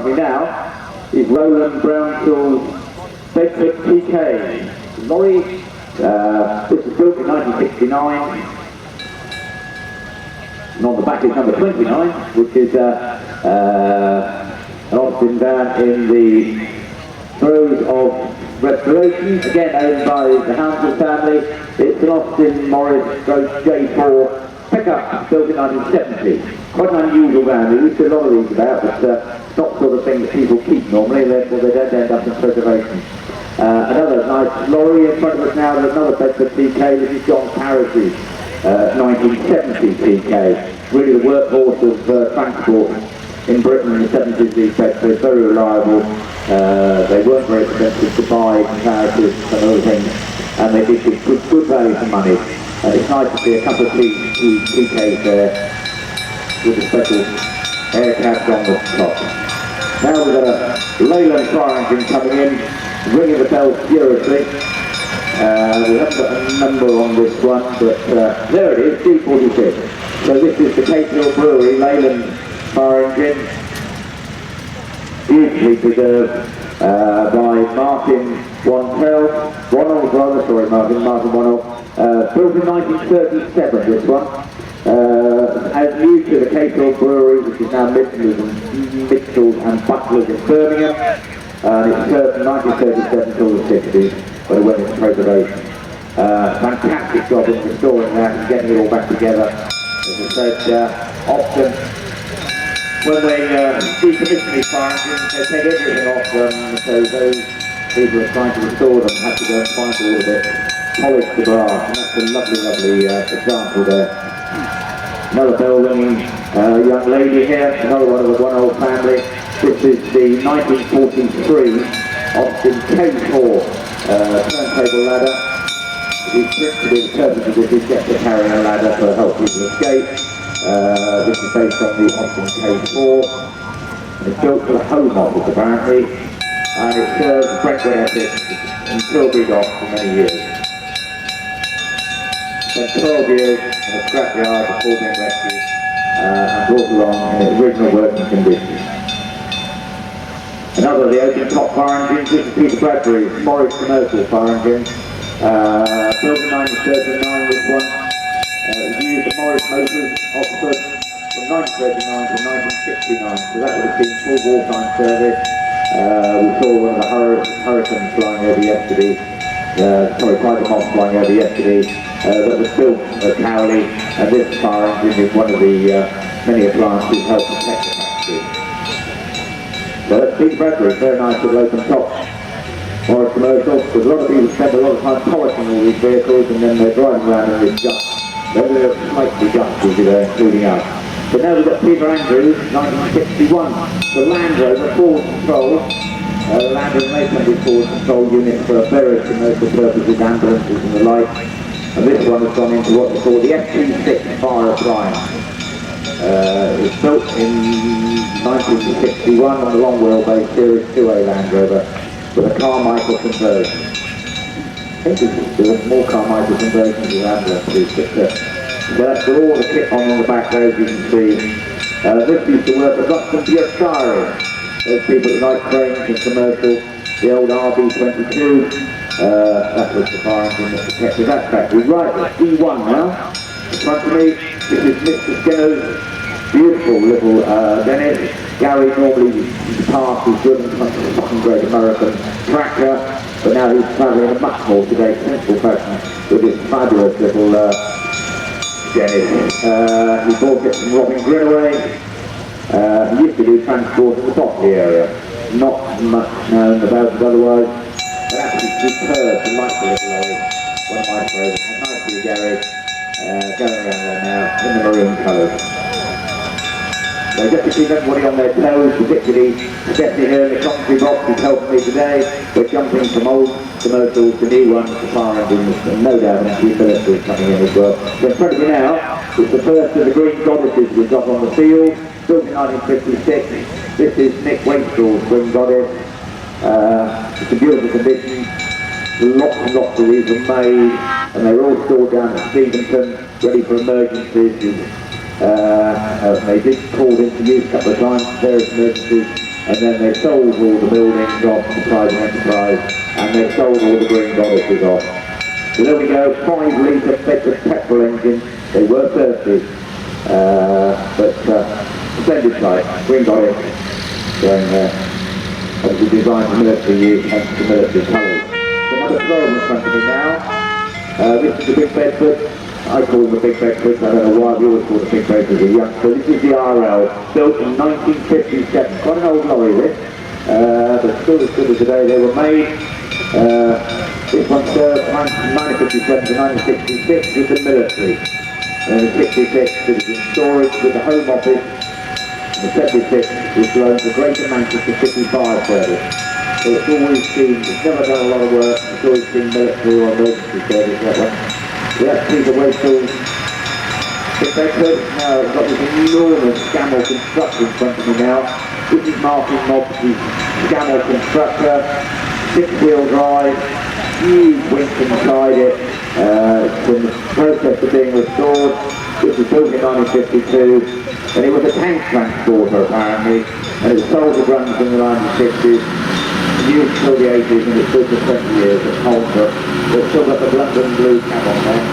Now is Roland Brownshaw's Bedford PK lorry. This was built in 1969. And on the back is number 29, which is an Austin van in the throes of restoration, again owned by the Hounslow family. It's an Austin Morris J4 pickup built in 1970. Quite an unusual van. We used to a lot of these about, but not sort of thing that people keep normally, therefore they don't end up in preservation. Another nice lorry in front of us now, another Bedford PK. This is John Parrish's 1970 PK. Really the workhorse of transport in Britain in the 70s, these Bedfords, very reliable. They weren't very expensive to buy comparative and other things, and they did good value for money. It's nice to see a couple of PKs there with the special air cabs on the top. Now we've got a Leyland fire engine coming in, ringing the bell furiously. We haven't got a number on this one, but there it is, D46. So this is the Cape Hill Brewery Leyland fire engine, beautifully preserved by Martin Wonnell, built in 1937, this one. As new to the Cape Hill Brewery, which is now Mitchell's and Butler's in Birmingham, and it served from 1937 till the 60s, when it went into preservation. Fantastic job in restoring that and getting it all back together. As I said, often when they decommission these fire engines, they take everything off them, so those people who are trying to restore them have to go and find all of it, polish the brass, and that's a lovely example there. Another bell ringing young lady here, another one of the Wonnell family. This is the 1943 Austin K4 turntable ladder. It is principally the purpose of this is just to carry a ladder to help people escape. This is based on the Austin K4. And it's built for the Home Office apparently, and it served Brentwood Essex and Tilbury Dock for many years. Spent 12 years in a scrapyard before being rescued and brought along in its original working condition. Another of the open top fire engines, this is Peter Bradbury's Morris commercial fire engine, built in 1939, this one. It was used at Morris Motors, Oxford, from 1939 to 1969, so that would have been full wartime service. We saw one of the Hurricanes flying over yesterday, Tiger Moth flying over yesterday, that was built at Cowley, and this fire engine is one of the many appliances that help protect the factory. So that's Peter Bradbury, very nice little open top Morris commercial, because a lot of people spend a lot of time polishing all these vehicles and then they're driving around in this dust. They're slightly dust will be there, including us. But now we've got Peter Andrews, 1961, the Land Rover forward control. The Land Rover may come with forward control units for various commercial purposes, ambulances and the like. And this one has gone into what they call the FT6 fire appliance. It was built in 1961 on the long wheelbase Series 2A Land Rover with a Carmichael conversion. I think there was more Carmichael conversions with ambulances, but so that's got all the kit on the back there, as you can see. This used to work at Ruston Diary. Those people that like cranes and commercial, the old RB22. That was the fire engine that protected that factory. Right, it's D1 now. In front of me, this is Mr. Skinner's beautiful little Dennis. Gary normally in the past was driven some fucking great American tractor, but now he's travelling in a much more today sensible fashion with this fabulous little Dennis. He bought it from Robin Grinaway. He used to do transport in the Botley area. Not much known about it otherwise. But actually superb, delightful little lorry. One of my favourites. Nice to you, Gary. Going around there now in the maroon colours. So just to keep everybody on their toes, particularly Stephanie here in the commentary box who's helping me today. We're jumping from old commercials to new ones to fire engines, and no doubt a few Phillips coming in as well. So in front of me now is the first of the Green Goddesses we've got on the field, built in 1956. This is Nick Waitstall's Green Goddess. It's a beautiful condition. Lots and lots of these were made, and they were all stored down at Steventon, ready for emergencies. They did call into use a couple of times, various emergencies, and then they sold all the buildings off to private enterprise, and they sold all the green goddesses off. So there we go, 5-litre petrol engine. They were thirsty, but splendid sight, green goddess going there. Obviously designed for military use, hence the military colours. So number 12 in front of me now. This is the Big Bedford. I call them the Big Bedford. I don't know why we always call the Big Bedford as a youngster. This is the RL, built in 1957. Quite an old lorry this, but still as good as today. They were made. This one served from 1957 to 1966 with the military. And in 66 it was in storage with the Home Office. And the 76 was loaned to Greater Manchester City Fire Service. So it's always been, it's never done a lot of work, it's always been military or emergency service, that one. So that's Peter Wastall's Big Bedford. Now I've got this enormous Scammell constructor in front of me now. This is Martin Mobbs' Scammell constructor, 6-wheel drive, huge winch inside it. It's in the process of being restored. This was built in 1952, and it was a tank transporter apparently, and it was sold to Gruns in the 1960s. Used till the 80s, and it's stood for 20 years at Holmesburg. It's still got the London blue cab on there.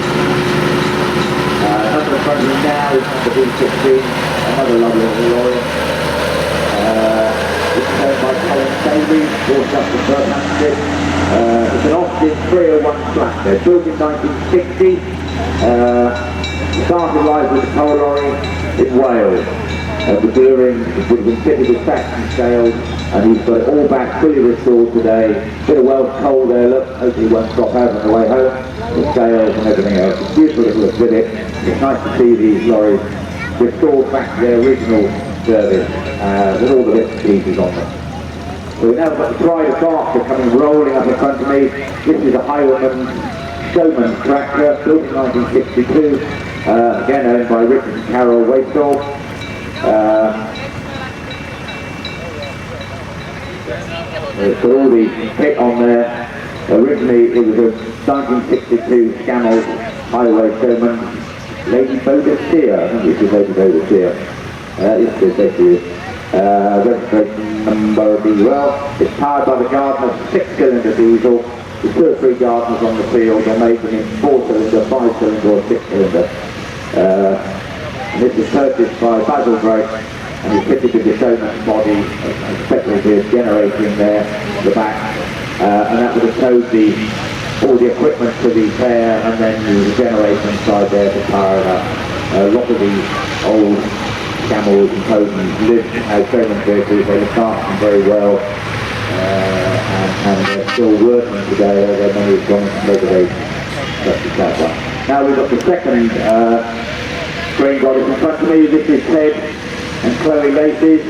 Number in front of me now is the B15, another lovely little lorry. It's owned by Colin Bailey, brought up to Berkhamsted. It's an Austin 301 flatbed, built in 1960. Started life with a coal lorry in Wales. The gearing would have been fitted with Saxon scales, and he's got it all back, fully restored today. Bit of Welsh coal there, look, hopefully it won't drop out on the way home. The scales and everything else. It's beautiful little exhibit. It's nice to see these lorries restored back to their original service, with all the bits and pieces on them. So we've now got the Pride of Berkshire coming rolling up in front of me. This is a Highwayman Showman tractor, built in 1962, again owned by Richard and Carol Wastall. It's got all the kit on there. Originally it was a 1962 Scammell Highway Showman Lady Boadicea. I think it was Lady Boadicea. Yes, it is. Registration number B. Well, it's powered by the Gardner 6-cylinder diesel. There's 2 or 3 Gardners on the field. They're making it 4-cylinder, 5-cylinder or 6-cylinder. And this was purchased by Basil Drake, and it's fitted with the Showman's body, a special generator in there, the back, and that would have towed all the equipment to the fair, and then the generator inside there to power it up. A lot of these old Scammell and Codens lived as Showman's vehicles. They looked after them very well, and they're still working today. Their money has gone into preservation. That's the sad one. Now we've got the second green goddess in front of me. This is Ted and Chloe Laces.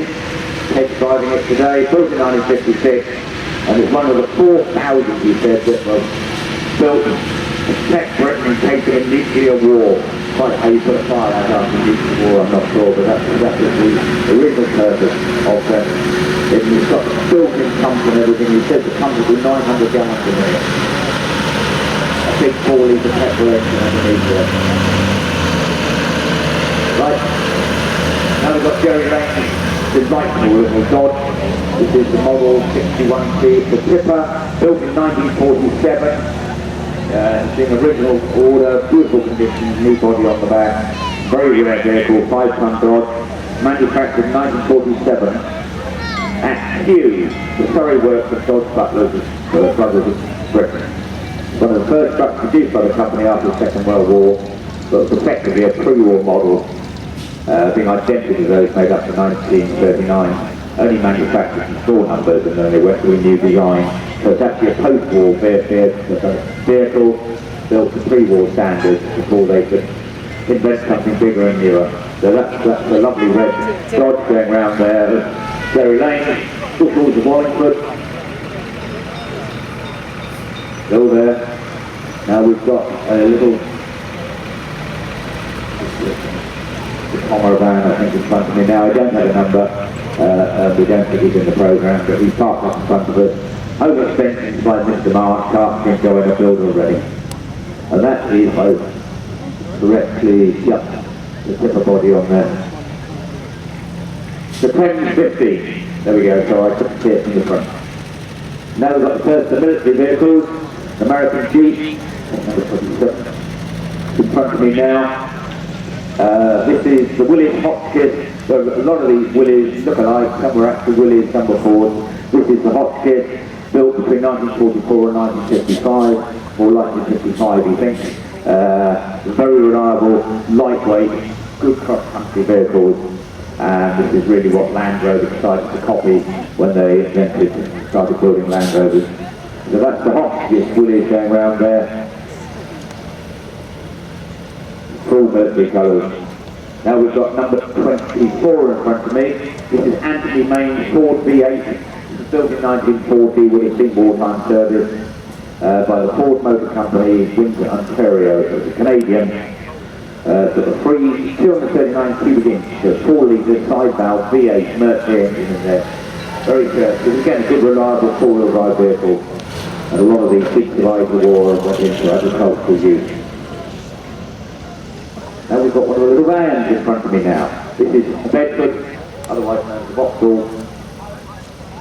Ted's driving it today, built in 1956, and it's one of the 4,000, he said, that was built to protect Britain in case of a nuclear war. Quite how you put a fire out after a nuclear war, I'm not sure, but that was the original purpose of them. It's got built-in pumps and everything. He said the pump would be 900 gallons in there. A big 4-litre petrol engine underneath there. Right, now we've got Jerry Lane's delightful little Dodge. This is the model 61T, it's a tipper, built in 1947. It's in original order, beautiful condition, new body on the back. Very rare vehicle, 5-ton Dodge, manufactured in 1947 at Kew, the Surrey works of Dodge Butlers, brothers of Britain. One of the first trucks produced by the company after the Second World War, but was effectively a pre-war model, being identical to those made up to 1939. Only manufactured some store numbers, and then they went to a new design. So it's actually a post-war vehicle built to pre-war standards before they could invent something bigger and newer. So that's a lovely red Dodge going around there. Jerry Lane, still towards the Wallingford. Still there. Now we've got a little Commer van, I think, in front of me now. I don't have a number. We don't think he's in the programme, but he's parked up in front of us. Home extensions by Mr. Mark, carpentering going to build already. And that is correctly, the tipper body on there. The 1050, There we go, so I couldn't see it from the front. Now we've got the first of the military vehicles, American Jeep, number 27, in front of me now. This is the Willis Hopkins. So a lot of these Willis look alike, some were actually Willis, some were Fords. This is the Hopkins, built between 1944 and 1955, or likely 55 we think. Very reliable, lightweight, good cross-country vehicles. And this is really what Land Rover decided to copy when they invented and started building Land Rovers. So that's the Hopkins Willis going around there. Full military colours. Now we've got number 24 in front of me. This is Anthony Mayne's Ford V8. It was built in 1940 with a big wartime service by the Ford Motor Company, Windsor, Ontario. So it's a Canadian. Sort of 239 cubic inch, 4 litre side valve V8 Mercury engine in there. Very good. So again, a good reliable four-wheel drive vehicle. And a lot of these big survived the war and went into agricultural use. Now we've got one of the little vans in front of me now. This is a Bedford, otherwise known as a Vauxhall,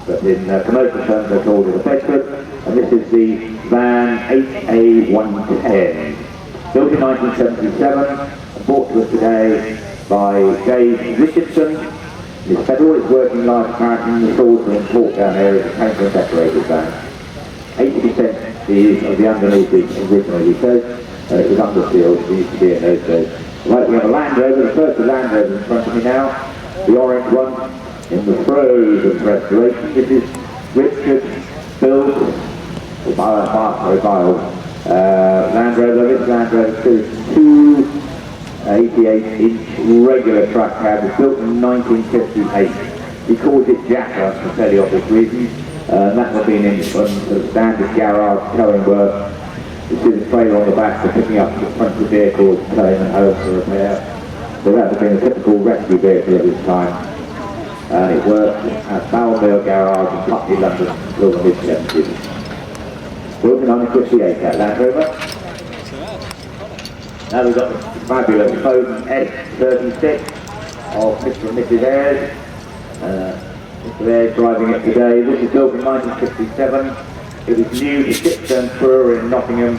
but in commercial terms they're called it a Bedford. And this is the van HA110, built in 1977 and brought to us today by Dave Richardson. It's spent all its working life apparently in the stores and import down here as a painter and decorator van. 80% of the underneath is originally, so it was undersealed, it used to be in those days. Right, we have a Land Rover, the first of Land Rovers in front of me now, the orange one, in the throes of restoration. This is Richard built, Land Rover. This Land Rover is 2 88-inch regular truck cab, was built in 1958. He calls it Jacker for fairly obvious reasons, and that would have been in the standard garage towing work. You see the trailer on the back for picking up the front of the vehicles, towing them home for repair. So that would have been a typical rescue vehicle at this time. And it worked at Bower Mill Garage in Putney, London until the mid-70s. Built in 1958, that Land Rover. Now we've got the fabulous Foden S36 of Mr. and Mrs. Ayres. Mr. Ayres driving it today. This is built in 1957. It was new to Shipstone Brewer in Nottingham,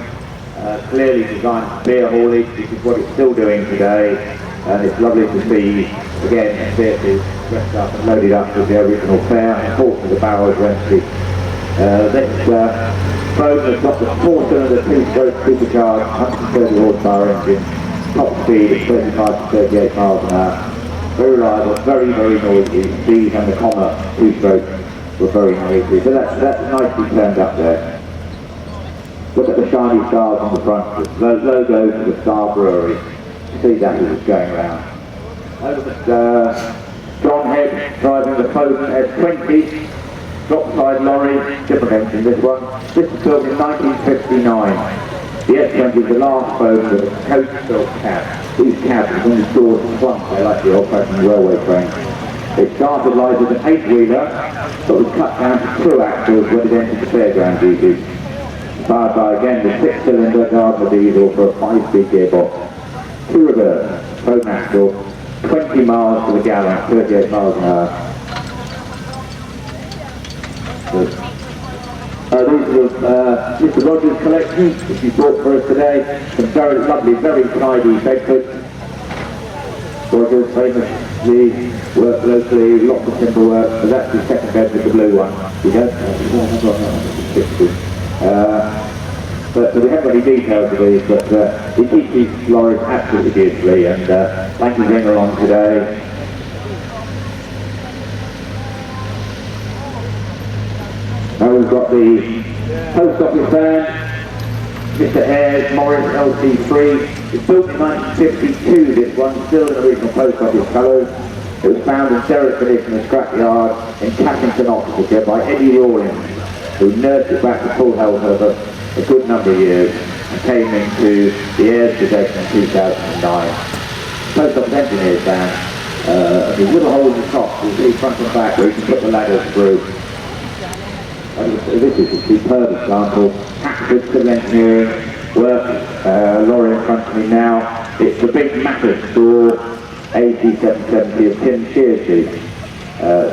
clearly designed for beer haulage, which is what it's still doing today, and it's lovely to see, again, vehicles dressed up and loaded up with the original fare, and of course the barrels are empty. This Foden has got the 4-cylinder 2-stroke supercharged 130 horsepower engine, top speed of 35 to 38 miles an hour. Very reliable, very, very noisy. These and the Comma 2-stroke were very noisy, but that's nicely turned up there. Look at the shiny stars on the front, the logo for the Star Brewery. See that as it's going around. Over at John Head driving the Foden S20, drop side lorry, different engine this one. This was built in 1959. The S20 is the last Foden with a coach-built cab. These cabs, when the doors are swung, they're like the old-fashioned railway train. It started live as an 8-wheeler, but was cut down to 2 axles when it entered the fairground duties. Powered by again the 6-cylinder Gardner diesel for a 5-speed gearbox. 2 reverse, Foden axle, 20 miles to the gallon, 38 miles an hour. These are Mr. Rogers' collection, which he brought for us today. Some very lovely, very tidy Bedfords. Rogers famously worked locally, lots of timber work, but that's his second Bedford, the blue one. We don't but we haven't got any details of these, but he keeps these lorries absolutely beautifully, and thank you for being along today. Now we've got the post office van, Mr. Ayres Morris LT3. It's built in 1952, this one, still in original post office colours. It was found in derelict condition in a scrapyard in Cassington, Oxfordshire by Eddie Rawlins, who nursed it back to full health over a good number of years and came into the Ayres possession in 2009. Post office engineer's van. There's little holes in the top, you see front and back where you can put the ladders through. This is a superb example. Hackford civil engineering work, lorry in front of me now. It's the big massive store, AC770 of Tim Shearsley.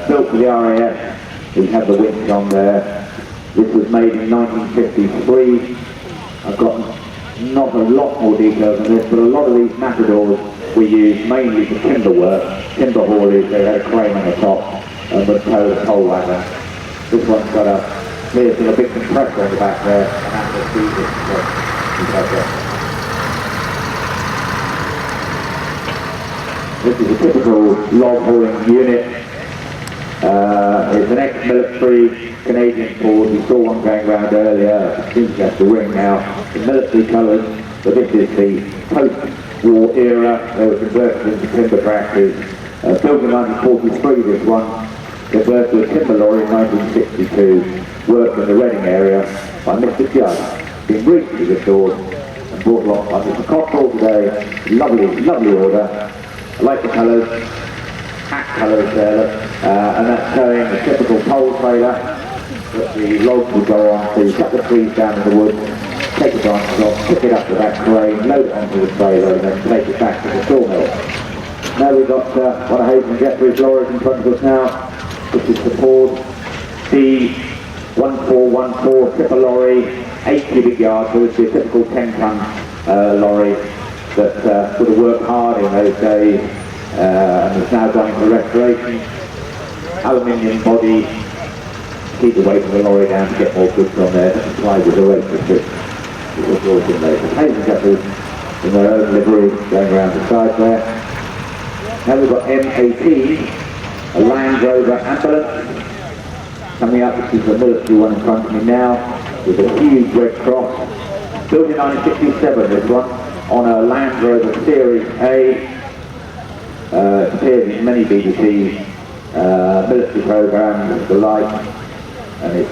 Built for the RAF, we have the winch on there. This was made in 1953. I've got not a lot more details on this, but a lot of these matadors we use mainly for timber work, timber haulage. They had a crane on the top and would tow the coal wagon. This one's got a big compressor on the back there, and that's the diesel compressor. This is a typical log hauling unit. It's an ex-military Canadian Ford. We saw one going around earlier. It seems to have the ring now. The military colours, but this is the post-war era. They were converted into timber tractors. Built in 1943, this one. Converted to a timber lorry in 1962. Worked in the Reading area by Mr. Judd. Been recently restored and brought along by Mr. Cockrell today. Lovely, lovely order. I like the colours. Hat colours there, and that's showing a typical pole trailer that the logs will go on to cut the trees down in the woods, take the branches off, pick it up with that crane, load it onto the trailer, and then take it back to the sawmill. Now we've got one of Hayes and Jeffrey's lorries in front of us now. This is the Ford D1414 tipper lorry, 8 cubic yards, so it's a typical 10-ton lorry that would have worked hard in those days. And it's now gone for restoration. Aluminium body to keep the weight of the lorry down to get more goods on there to comply with the weight restrictions. Hayes and Jeffrey in their own livery going around the side there. Now we've got M18, a Land Rover ambulance. Coming up, this is the military one in front of me now, with a huge red cross. Built in 1967, this one, on a Land Rover Series A. It's appeared in many BBC military programmes, the like, and it's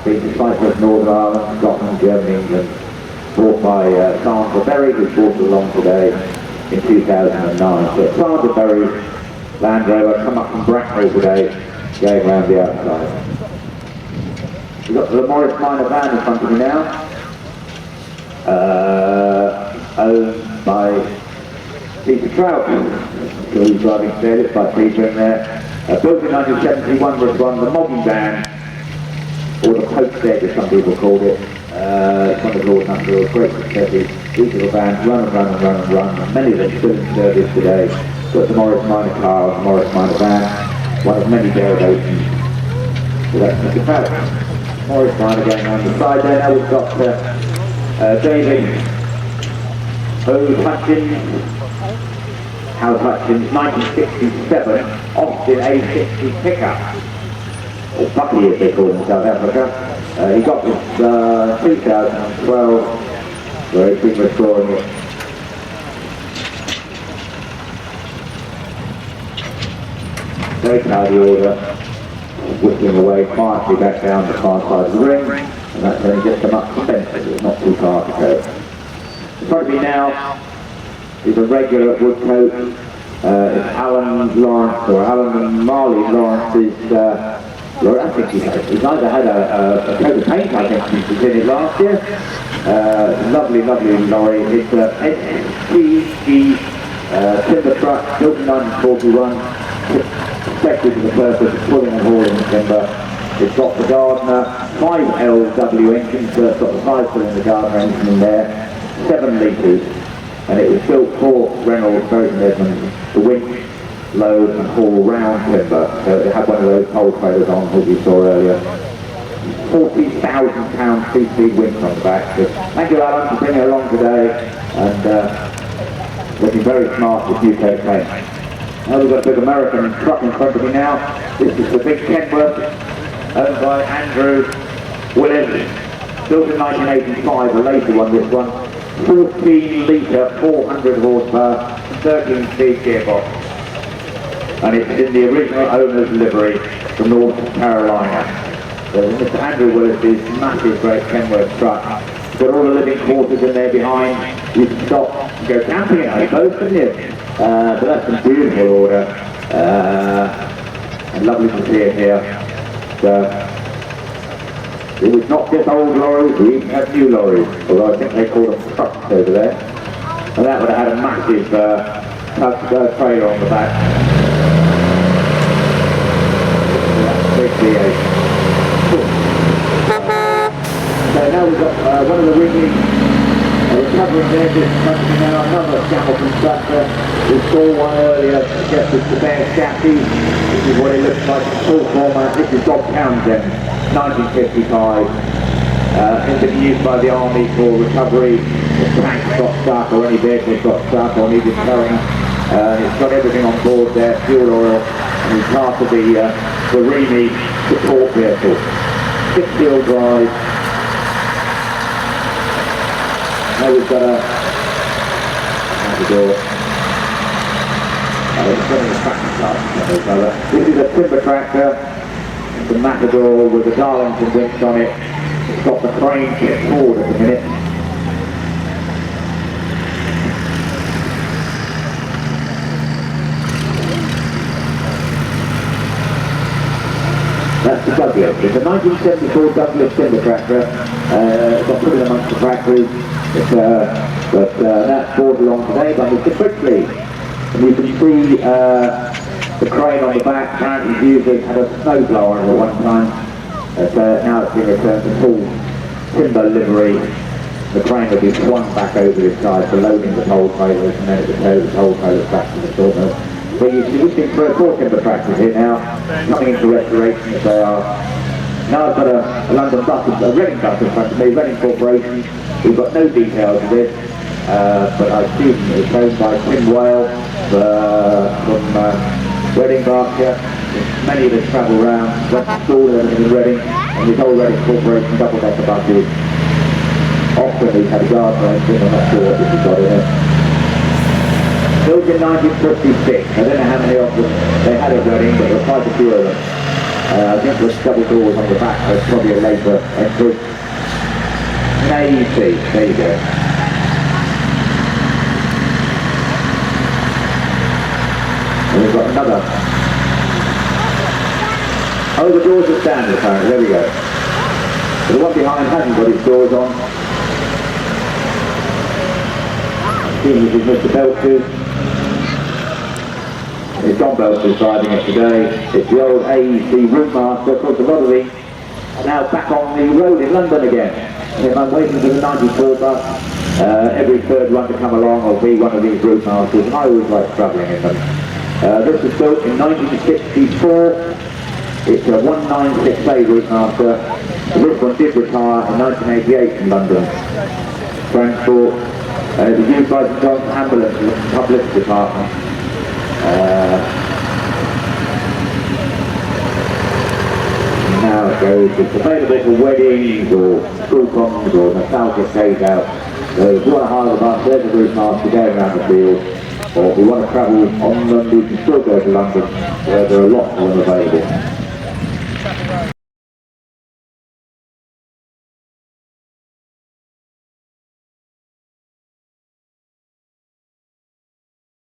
been to Cyprus, Northern Ireland, Scotland, Germany, England, brought by Sandra Berry, who brought it along today in 2009. So Sandra Berry's Land Rover come up from Bracknell today, going around the outside. We've got the Morris Minor van in front of me now, owned by Peter Trout, so he's driving stairlift by Peter in there. Built in 1971 this one, the modern van, or the postbed as some people called it. It's one of Lord Nutfield's great successes. These little vans run and run and run and run, and many of them still in service today. Got the Morris Minor car, the Morris Minor van, one of many derivations. So that's Mr. Trout. Morris Minor going around the side there. Now we've got David Howard Hutchins, 1967 Austin A60 pickup, or Bucky as they call it in South Africa. He got this 2012, where he's been restoring it. Very tidy order, whistling away quietly back down the far side of the ring, and that's only just come up to Spencer, it's not too far to go. In front of me now is a regular at Woodcote. It's Alan Lawrence, or Alan and Marley Lawrence's lorry. I think he's either had a coat of paint, I think, since he did it last year. Lovely, lovely lorry. It's a STG timber truck, built in 1941, expected for the purpose of pulling and hauling timber. It's got the Gardner 5LW engine, so it's got the 5-cylinder Gardner engine in there, 7 litres. And it was built for Reynolds, Bergen Edmonds, to winch, load and haul round timber. So it had one of those pole trailers on that you saw earlier. 40,000-pound 2-speed winch on the back. So thank you, Alan, for bringing it along today, and looking very smart with UK paint. Now we've got a big American truck in front of me now. This is the big Kenworth, owned by Andrew Willis. Built in 1985, a later one, this one. 14 litre, 400 horsepower, 13-speed gearbox. And it's in the original owner's livery from North Carolina. So Mr. Andrew Willis's massive great Kenworth truck. Got all the living quarters in there behind. You can stop and go camping, I suppose, couldn't you? But that's some beautiful order. And lovely to see it here. So, it was not just old lorries, we even had new lorries, although I think they call them trucks over there. And that would have had a massive trailer on the back. big V8. So now we've got one of the Ridvidd recovering there, just punching out another scammer constructor. We saw one earlier, suggested the bare chassis. This is what it looks like in full format. This is Bob Townsend, 1955. It's been used by the Army for recovery if tanks got stuck or any vehicles got stuck or needed towing. It's got everything on board there, fuel oil, and it's part of the REME support vehicle. 6-wheel drive. Now we've got a this is a timber tractor. It's a Matador with a Darlington winch on it. It's got the crane kit forward at the minute. That's the Douglas. It's a 1974 Douglas timber tractor. Got put in amongst the factories. But that's brought along today by Mr. Quickly. And you can see the crane on the back. Apparently users had a snowblower at one time. Now it's been returned to full timber livery. The crane will be swung back over its side for loading the toll trailers, and then it will tow the toll trailers back to the sawmill. But you see, we've seen 4 timber tractors here now, coming into restoration as they are. Now I've got a London bus, a Reading bus in front of me, Reading Corporation. We've got no details of this, but I assume it's owned by Tim Whale from Reading, Berkshire. Many of us travel around, went to school and everything in Reading, and this old Reading Corporation double-decker buses. Often we've had a gardener engine, I'm not sure what this has got in it. Built in 1956, I don't know how many of them they had at Reading, but there were quite a few of them. I think there's double doors on the back, there's probably a later entry. Mayne, there you go. And we've got another. Oh, the doors are standard apparently, there we go. The one behind hasn't got its doors on. This is Mr. Belcher's. It's John Belcher's driving it today. It's the old AEC Route Master. Of course, a lot of these are now back on the road in London again. If I'm waiting for the 94 bus, every third one to come along will be one of these Route Masters, and I always like travelling in them. This was built in 1964. It's a 196A Route Master. This one did retire in 1988 in London. Transport. It was used by St John's Ambulance Publicity Department. Now it goes, it's available for weddings or school proms or nostalgic days out. So if you want to hire the bus, there's a Route Master going around the field. Or if we want to travel on London, we can still go to London, where there are lots of them available.